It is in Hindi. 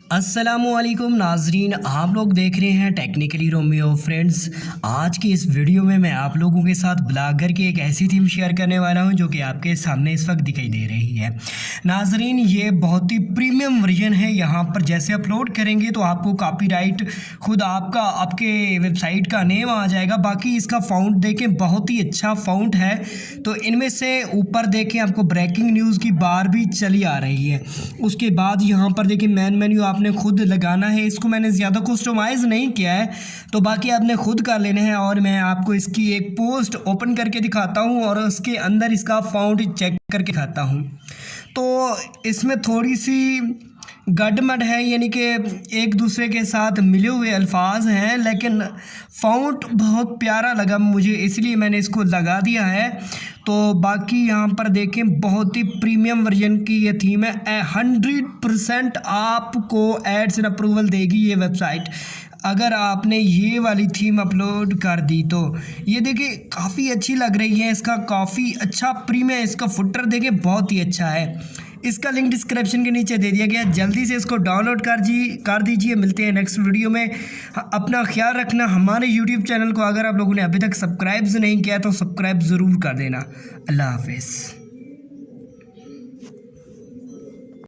अस्सलामुअलैकुम नाजरीन, आप लोग देख रहे हैं टेक्निकली रोमियो फ्रेंड्स। आज की इस वीडियो में मैं आप लोगों के साथ ब्लॉगर की एक ऐसी थीम शेयर करने वाला हूं जो कि आपके सामने इस वक्त दिखाई दे रही है। नाजरीन, ये बहुत ही प्रीमियम वर्जन है। यहाँ पर जैसे अपलोड करेंगे तो आपको कॉपीराइट खुद आपके वेबसाइट का नेम आ जाएगा। बाकी इसका फ़ॉन्ट देखें, बहुत ही अच्छा फ़ॉन्ट है। तो इनमें से ऊपर देखें आपको ब्रेकिंग न्यूज़ की बार भी चली आ रही है। उसके बाद यहाँ पर देखिए मेन मेन्यू आपने खुद लगाना है। इसको मैंने ज़्यादा कस्टमाइज़ नहीं किया है, तो बाकी आपने खुद कर लेना है। और मैं आपको इसकी एक पोस्ट ओपन करके दिखाता हूँ और उसके अंदर इसका फ़ॉन्ट चेक करके दिखाता हूँ। तो इसमें थोड़ी सी गडमड है, यानी कि एक दूसरे के साथ मिले हुए अल्फाज हैं, लेकिन फ़ॉन्ट बहुत प्यारा लगा मुझे, इसलिए मैंने इसको लगा दिया है। तो बाकी यहाँ पर देखें, बहुत ही प्रीमियम वर्जन की ये थीम है। 100% आपको एड्स एंड अप्रूवल देगी ये वेबसाइट अगर आपने ये वाली थीम अपलोड कर दी। तो ये देखिए काफ़ी अच्छी लग रही है, इसका काफ़ी अच्छा प्रीमियम, इसका फुटर देखिए बहुत ही अच्छा है। इसका लिंक डिस्क्रिप्शन के नीचे दे दिया गया, जल्दी से इसको डाउनलोड कर दीजिए। मिलते हैं नेक्स्ट वीडियो में। अपना ख्याल रखना। हमारे यूट्यूब चैनल को अगर आप लोगों ने अभी तक सब्सक्राइब नहीं किया तो सब्सक्राइब ज़रूर कर देना। अल्लाह हाफिज़।